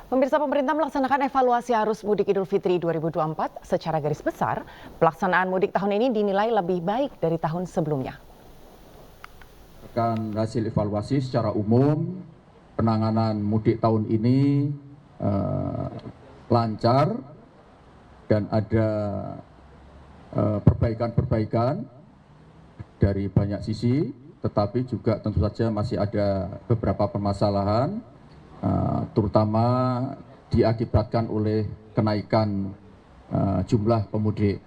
Pemirsa, pemerintah melaksanakan evaluasi arus mudik Idul Fitri 2024. Secara garis besar, pelaksanaan mudik tahun ini dinilai lebih baik dari tahun sebelumnya. Hasil evaluasi secara umum, penanganan mudik tahun ini lancar dan ada perbaikan-perbaikan dari banyak sisi, tetapi juga tentu saja masih ada beberapa permasalahan, terutama diakibatkan oleh kenaikan jumlah pemudik.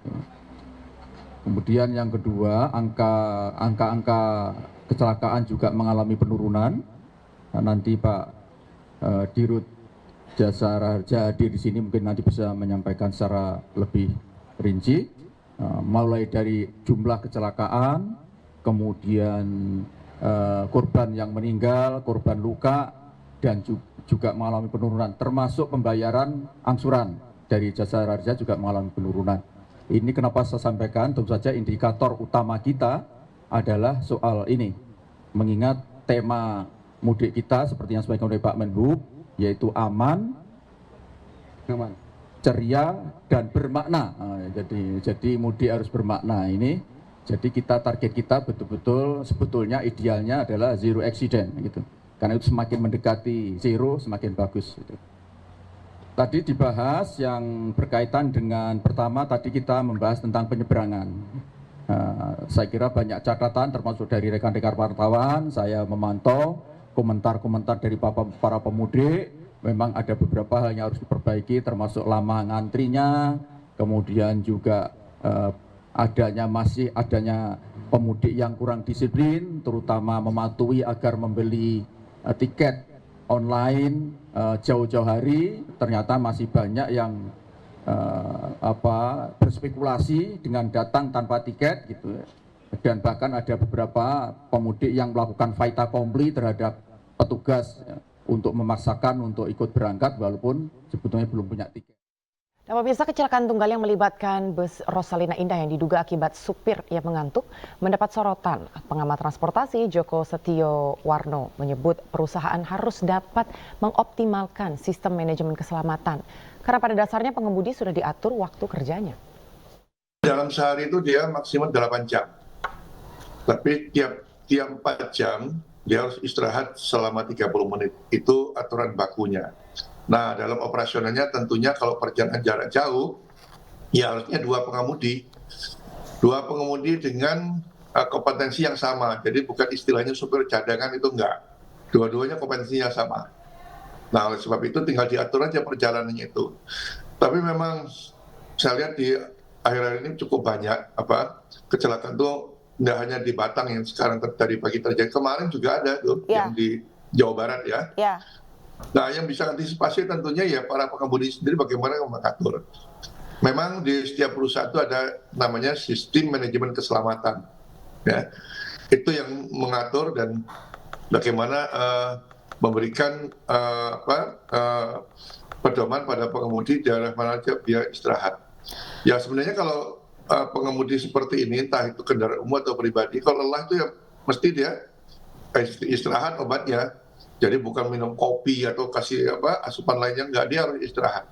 Kemudian yang kedua, angka kecelakaan juga mengalami penurunan. Nanti Pak Dirut Jasa Raharja hadir di sini, mungkin nanti bisa menyampaikan secara lebih rinci, mulai dari jumlah kecelakaan, kemudian korban yang meninggal, korban luka, dan juga mengalami penurunan, termasuk pembayaran angsuran dari Jasa Raharja juga mengalami penurunan. Ini kenapa saya sampaikan, tentu saja indikator utama kita adalah soal ini, mengingat tema mudik kita seperti yang disampaikan oleh Pak Menhub, yaitu aman, ceria, dan bermakna. Jadi mudik harus bermakna ini. Jadi target kita betul-betul sebetulnya idealnya adalah zero accident gitu. Karena itu semakin mendekati zero semakin bagus gitu. Tadi dibahas yang berkaitan dengan pertama tadi kita membahas tentang penyeberangan. Saya kira banyak catatan termasuk dari rekan-rekan wartawan, saya memantau komentar-komentar dari para pemudik, memang ada beberapa hal yang harus diperbaiki termasuk lama ngantrinya, kemudian juga masih adanya pemudik yang kurang disiplin, terutama mematuhi agar membeli tiket online jauh-jauh hari. Ternyata masih banyak yang berspekulasi dengan datang tanpa tiket gitu, dan bahkan ada beberapa pemudik yang melakukan fait accompli terhadap petugas untuk memaksakan untuk ikut berangkat walaupun sebetulnya belum punya tiket. Nah, pemirsa, kecelakaan tunggal yang melibatkan bus Rosalina Indah yang diduga akibat supir yang mengantuk mendapat sorotan. Pengamat transportasi Joko Setio Warno menyebut perusahaan harus dapat mengoptimalkan sistem manajemen keselamatan. Karena pada dasarnya pengemudi sudah diatur waktu kerjanya. Dalam sehari itu dia maksimal 8 jam. Tapi tiap 4 jam dia harus istirahat selama 30 menit. Itu aturan bakunya. Nah, dalam operasionalnya tentunya kalau perjalanan jarak jauh, ya harusnya 2 pengemudi. 2 pengemudi dengan kompetensi yang sama. Jadi bukan istilahnya supir cadangan, itu enggak. Dua-duanya kompetensinya sama. Nah, oleh sebab itu tinggal diatur aja perjalanannya itu. Tapi memang saya lihat di akhir-akhir ini cukup banyak kecelakaan itu, tidak hanya di Batang yang sekarang dari pagi terjadi. Kemarin juga ada tuh yang di Jawa Barat ya. Nah, yang bisa antisipasi tentunya ya para pengemudi sendiri bagaimana mengatur. Memang di setiap perusahaan itu ada namanya sistem manajemen keselamatan. Ya. Itu yang mengatur dan bagaimana memberikan pedoman pada pengemudi daerah mana dia istirahat. Ya sebenarnya kalau pengemudi seperti ini, entah itu kendaraan umum atau pribadi, kalau lelah itu ya mesti dia istirahat obatnya. Jadi bukan minum kopi atau kasih asupan lainnya, enggak, dia harus istirahat.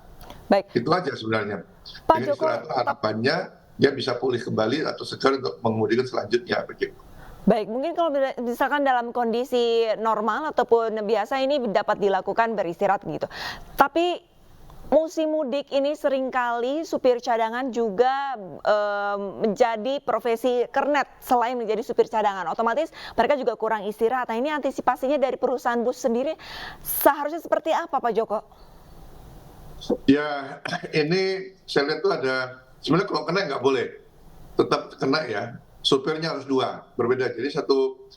Baik. Itu aja sebenarnya. Pak Dengan Joko, istirahat harapannya dia bisa pulih kembali atau segar untuk mengemudikan selanjutnya begitu. Baik, mungkin kalau misalkan dalam kondisi normal ataupun biasa ini dapat dilakukan beristirahat gitu. Tapi musim mudik ini seringkali supir cadangan juga menjadi profesi kernet selain menjadi supir cadangan. Otomatis mereka juga kurang istirahat. Nah, ini antisipasinya dari perusahaan bus sendiri seharusnya seperti apa, Pak Joko? Ya, ini saya lihat tuh ada, sebenarnya kalau kena nggak boleh, tetap kena ya. Supirnya harus 2, berbeda. Jadi satu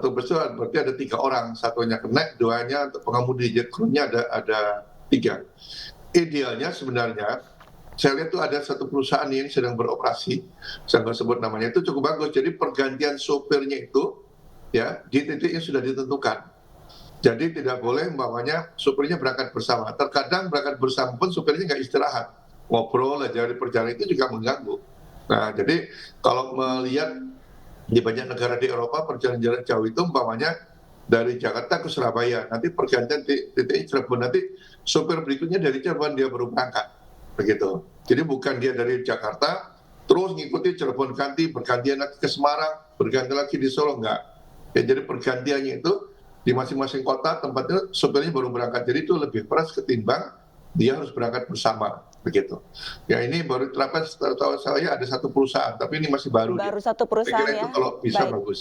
bus itu berarti ada 3 orang, satunya kena, 2-nya untuk pengemudi. Jadi krunya ada 3. Idealnya sebenarnya, saya lihat tuh ada satu perusahaan yang sedang beroperasi, saya nggak sebut namanya, itu cukup bagus. Jadi pergantian sopirnya itu ya di titik yang sudah ditentukan. Jadi tidak boleh umpamanya sopirnya berangkat bersama. Terkadang berangkat bersama pun sopirnya nggak istirahat, ngobrol aja di perjalanan, itu juga mengganggu. Nah, jadi kalau melihat di banyak negara di Eropa perjalanan jarak jauh itu umpamanya dari Jakarta ke Surabaya, nanti pergantian titik Cirebon, nanti sopir berikutnya dari Cirebon dia baru berangkat, begitu. Jadi bukan dia dari Jakarta terus ngikuti Cirebon bergantian lagi ke Semarang, berganti lagi di Solo, enggak. Ya, jadi pergantiannya itu di masing-masing kota tempatnya sopirnya baru berangkat, jadi itu lebih keras ketimbang dia harus berangkat bersama, begitu. Ya ini baru terapkan, setahu saya ada satu perusahaan, tapi ini masih baru. Baru satu perusahaan saya kira ya. itu kalau bisa Baik. bagus.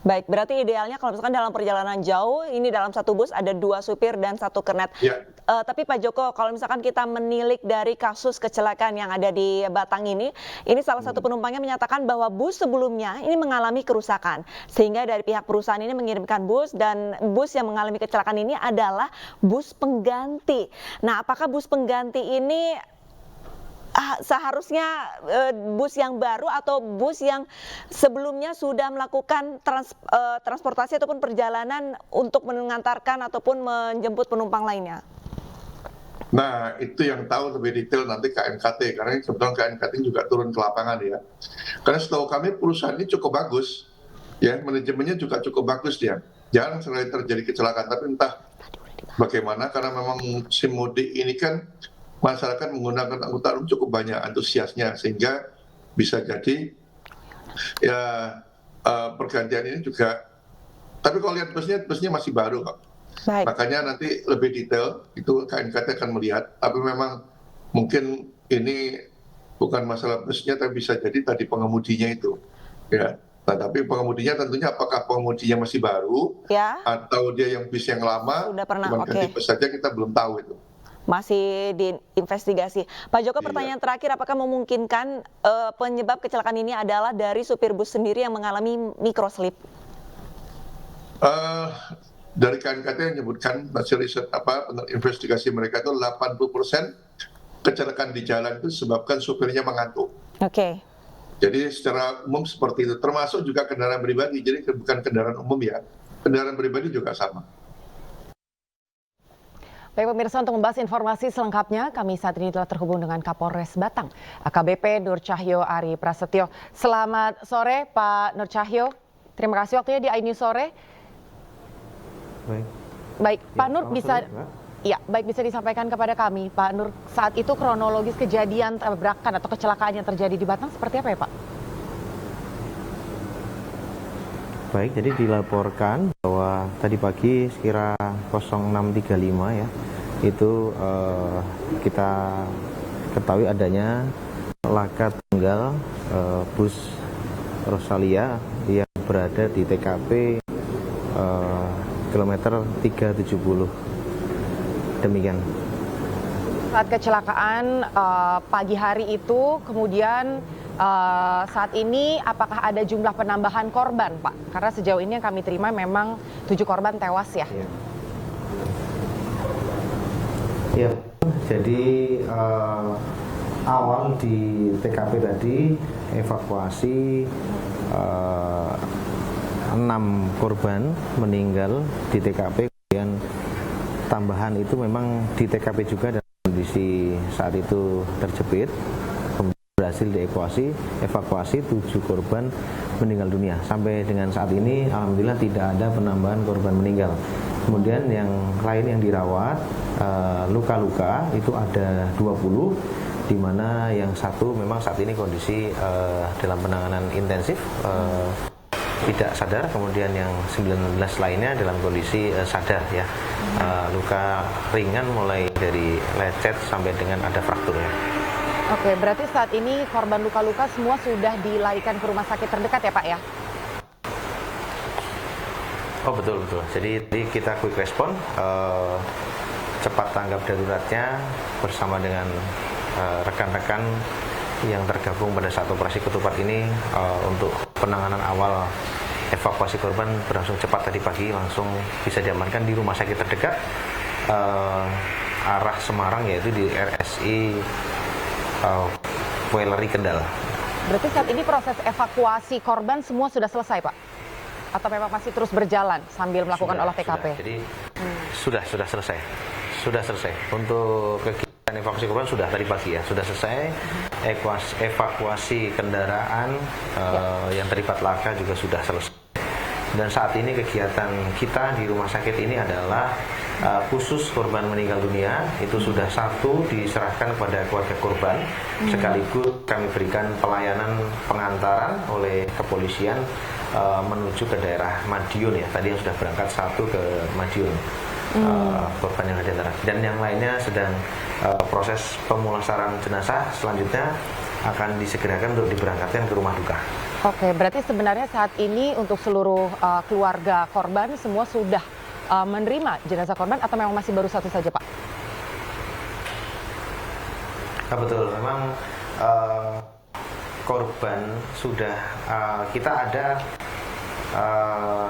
Baik, berarti idealnya kalau misalkan dalam perjalanan jauh, ini dalam satu bus ada 2 supir dan 1 kernet. Ya. Tapi Pak Joko, kalau misalkan kita menilik dari kasus kecelakaan yang ada di Batang ini salah satu penumpangnya menyatakan bahwa bus sebelumnya ini mengalami kerusakan. Sehingga dari pihak perusahaan ini mengirimkan bus, dan bus yang mengalami kecelakaan ini adalah bus pengganti. Nah, apakah bus pengganti ini seharusnya bus yang baru atau bus yang sebelumnya sudah melakukan transportasi ataupun perjalanan untuk mengantarkan ataupun menjemput penumpang lainnya? Nah, itu yang tahu lebih detail nanti KNKT, karena kebetulan KNKT juga turun ke lapangan ya. Karena setahu kami perusahaan ini cukup bagus, ya manajemennya juga cukup bagus dia. Jarang sekali terjadi kecelakaan, tapi entah bagaimana karena memang musim mudik ini kan masyarakat menggunakan angkutan umum cukup banyak antusiasnya, sehingga bisa jadi ya pergantian ini juga. Tapi kalau lihat busnya masih baru kok. Baik. Makanya nanti lebih detail itu KNKT akan melihat. Tapi memang mungkin ini bukan masalah busnya, tapi bisa jadi tadi pengemudinya itu. Ya. Nah, tapi pengemudinya tentunya apakah pengemudinya masih baru Ya. atau dia yang bis yang lama, Sudah pernah, cuma ganti oke. bus saja, kita belum tahu itu. Masih diinvestigasi. Pak Joko, Iya. pertanyaan terakhir, apakah memungkinkan penyebab kecelakaan ini adalah dari supir bus sendiri yang mengalami microslip? Dari KNKT yang menyebutkan hasil riset investigasi mereka itu 80% kecelakaan di jalan itu disebabkan supirnya mengantuk. Oke. Jadi secara umum seperti itu, termasuk juga kendaraan pribadi. Jadi bukan kendaraan umum ya, kendaraan pribadi juga sama. Baik pemirsa, untuk membahas informasi selengkapnya, kami saat ini telah terhubung dengan Kapolres Batang, AKBP Nur Cahyo Ari Prasetyo. Selamat sore Pak Nur Cahyo, terima kasih waktunya di iNews Sore. Baik, Pak Nur bisa... Ya, baik, bisa disampaikan kepada kami, Pak Nur, saat itu kronologis kejadian tabrakan atau kecelakaan yang terjadi di Batang seperti apa ya, Pak? Baik, jadi dilaporkan bahwa tadi pagi sekira 06.35 ya, itu kita ketahui adanya laka tunggal bus Rosalia yang berada di TKP kilometer 370. Demikian. Saat kecelakaan pagi hari itu, kemudian saat ini apakah ada jumlah penambahan korban, Pak? Karena sejauh ini yang kami terima memang 7 korban tewas ya. Ya, jadi awal di TKP tadi evakuasi 6 korban meninggal di TKP, kemudian tambahan itu memang di TKP juga dalam kondisi saat itu terjepit, berhasil evakuasi 7 korban meninggal dunia. Sampai dengan saat ini alhamdulillah tidak ada penambahan korban meninggal. Kemudian yang lain yang dirawat luka-luka itu ada 20, di mana yang satu memang saat ini kondisi dalam penanganan intensif, tidak sadar, kemudian yang 19 lainnya dalam kondisi sadar ya. Luka ringan mulai dari lecet sampai dengan ada frakturnya. Oke, berarti saat ini korban luka-luka semua sudah dilarikan ke rumah sakit terdekat ya, Pak ya? Oh betul. Jadi kita quick respon, cepat tanggap daruratnya bersama dengan rekan-rekan yang tergabung pada saat operasi ketupat ini untuk penanganan awal evakuasi korban berlangsung cepat tadi pagi, langsung bisa diamankan di rumah sakit terdekat arah Semarang, yaitu di RSI Weleri Kendal. Berarti saat ini proses evakuasi korban semua sudah selesai, Pak? Atau memang masih terus berjalan sambil melakukan olah TKP? Jadi sudah selesai. Untuk kegiatan evakuasi korban sudah tadi pagi ya, sudah selesai. Evakuasi kendaraan yang terlibat laka juga sudah selesai. Dan saat ini kegiatan kita di rumah sakit ini adalah khusus korban meninggal dunia itu sudah satu diserahkan kepada keluarga korban, sekaligus kami berikan pelayanan pengantaran oleh kepolisian menuju ke daerah Madiun ya. Tadi yang sudah berangkat satu ke Madiun. Korban yang ada dan yang lainnya sedang proses pemulasaran jenazah, selanjutnya akan disegerakan untuk diberangkatkan ke rumah duka. Oke, berarti sebenarnya saat ini untuk seluruh keluarga korban semua sudah menerima jenazah korban atau memang masih baru satu saja, Pak? Betul, memang korban sudah kita ada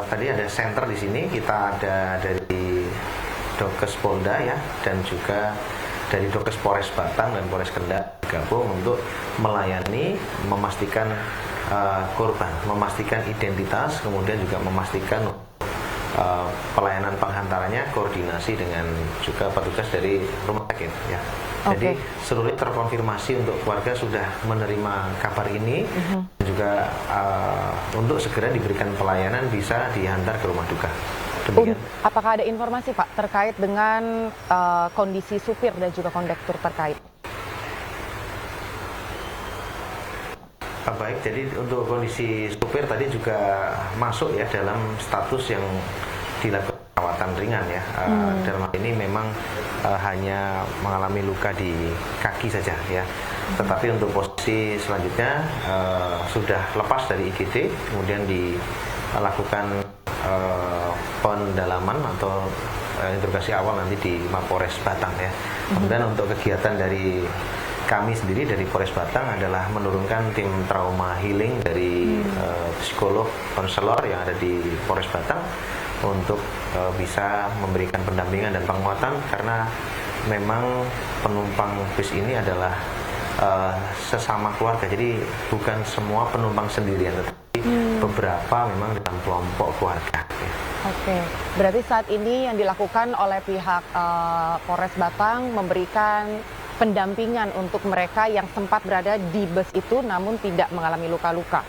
tadi ada center di sini, kita ada dari Dokes Polda ya, dan juga dari Dokes Polres Batang dan Polres Kendal gabung untuk melayani, memastikan korban, memastikan identitas, kemudian juga memastikan pelayanan penghantarannya, koordinasi dengan juga petugas dari rumah sakit ya. Jadi seluruh terkonfirmasi untuk keluarga sudah menerima kabar ini, juga untuk segera diberikan pelayanan bisa diantar ke rumah duka. Demikian. Apakah ada informasi Pak terkait dengan kondisi supir dan juga kondektur terkait? Baik, jadi untuk kondisi supir tadi juga masuk ya dalam status yang dilakukan perawatan ringan ya. Dalam hal ini memang hanya mengalami luka di kaki saja ya. Tetapi untuk posisi selanjutnya sudah lepas dari IGD, kemudian dilakukan pendalaman atau interogasi awal nanti di Mapores Batang ya. Kemudian untuk kegiatan dari kami sendiri dari Polres Batang adalah menurunkan tim trauma healing dari psikolog konselor yang ada di Polres Batang untuk bisa memberikan pendampingan dan penguatan, karena memang penumpang bis ini adalah sesama keluarga, jadi bukan semua penumpang sendirian, tetapi beberapa memang dalam kelompok keluarga. Oke, berarti saat ini yang dilakukan oleh pihak Polres Batang memberikan pendampingan untuk mereka yang sempat berada di bus itu namun tidak mengalami luka-luka.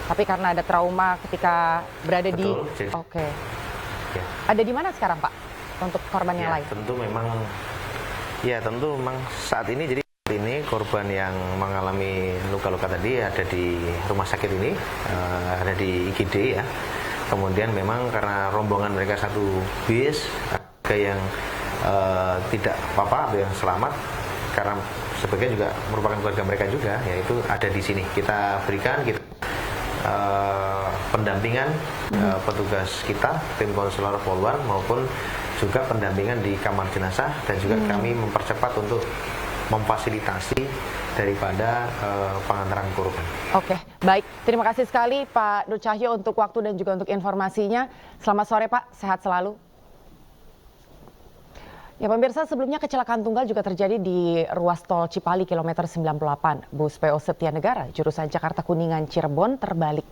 Tapi karena ada trauma ketika berada di... Oke. Ya. Ada di mana sekarang Pak untuk korban yang lain? Tentu memang saat ini, jadi ini korban yang mengalami luka-luka tadi ada di rumah sakit ini, ada di IGD ya. Kemudian memang karena rombongan mereka satu bis, ada yang tidak apa-apa, ada yang selamat. Karena sebagian juga merupakan keluarga mereka juga, yaitu ada di sini. Kita berikan pendampingan petugas kita, tim konselor Polwan, maupun juga pendampingan di kamar jenazah, dan juga kami mempercepat untuk memfasilitasi daripada pengantaran korban. Oke, baik. Terima kasih sekali Pak Nur Cahyo untuk waktu dan juga untuk informasinya. Selamat sore Pak, sehat selalu. Ya pemirsa, sebelumnya kecelakaan tunggal juga terjadi di ruas tol Cipali kilometer 98. Bus PO Setia Negara jurusan Jakarta Kuningan Cirebon terbalik.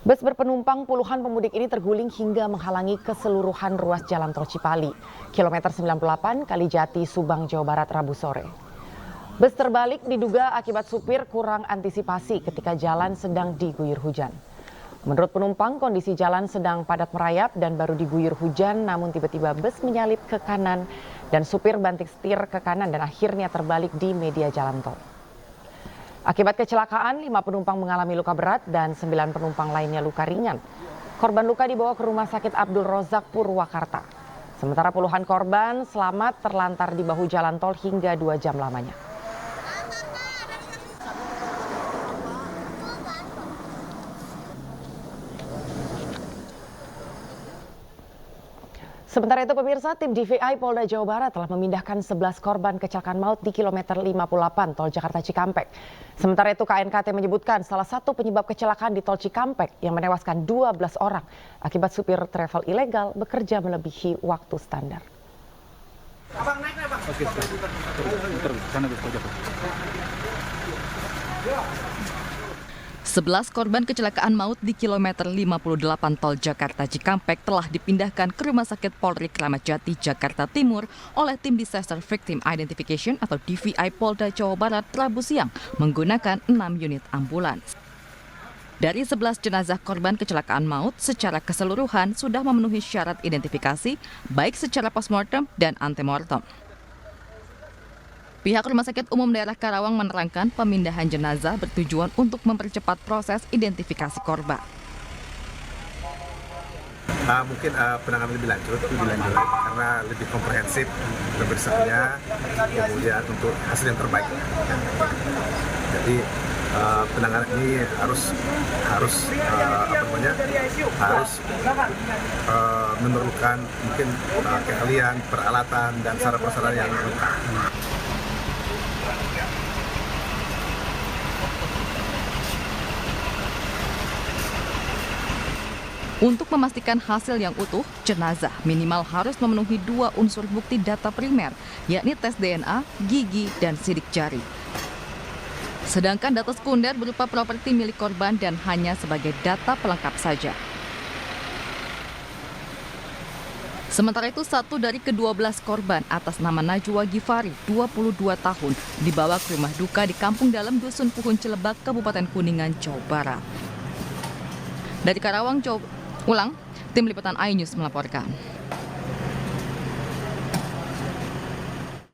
Bus berpenumpang puluhan pemudik ini terguling hingga menghalangi keseluruhan ruas jalan tol Cipali, kilometer 98 Kalijati, Subang, Jawa Barat, Rabu sore. Bus terbalik diduga akibat supir kurang antisipasi ketika jalan sedang diguyur hujan. Menurut penumpang, kondisi jalan sedang padat merayap dan baru diguyur hujan, namun tiba-tiba bus menyalip ke kanan dan supir banting setir ke kanan dan akhirnya terbalik di media jalan tol. Akibat kecelakaan, 5 penumpang mengalami luka berat dan 9 penumpang lainnya luka ringan. Korban luka dibawa ke Rumah Sakit Abdul Rozak Purwakarta. Sementara puluhan korban selamat terlantar di bahu jalan tol hingga 2 jam lamanya. Sementara itu pemirsa, tim DVI Polda Jawa Barat telah memindahkan 11 korban kecelakaan maut di kilometer 58 tol Jakarta Cikampek. Sementara itu KNKT menyebutkan salah satu penyebab kecelakaan di tol Cikampek yang menewaskan 12 orang akibat supir travel ilegal bekerja melebihi waktu standar. Abang naik nih, Bang. Oke. Terus sana terus aja. 11 korban kecelakaan maut di kilometer 58 tol Jakarta Cikampek telah dipindahkan ke Rumah Sakit Polri Kramat Jati, Jakarta Timur oleh tim Disaster Victim Identification atau DVI Polda Jawa Barat Rabu siang menggunakan 6 unit ambulans. Dari 11 jenazah korban kecelakaan maut secara keseluruhan sudah memenuhi syarat identifikasi, baik secara postmortem dan antemortem. Pihak Rumah Sakit Umum Daerah Karawang menerangkan pemindahan jenazah bertujuan untuk mempercepat proses identifikasi korban. Mungkin penanganan lebih lanjut karena lebih komprehensif pemeriksaannya, kemudian untuk hasil yang terbaik. Jadi penanganan ini harus memerlukan mungkin keahlian, peralatan dan sarana prasarana yang lengkap. Untuk memastikan hasil yang utuh, jenazah minimal harus memenuhi 2 unsur bukti data primer, yakni tes DNA, gigi, dan sidik jari. Sedangkan data sekunder berupa properti milik korban dan hanya sebagai data pelengkap saja. Sementara itu, satu dari ke-12 korban atas nama Najwa Gifari, 22 tahun, dibawa ke rumah duka di Kampung Dalam Dusun Puhun Cilebak, Kabupaten Kuningan, Jawa Barat. Dari Karawang, tim Liputan iNews melaporkan.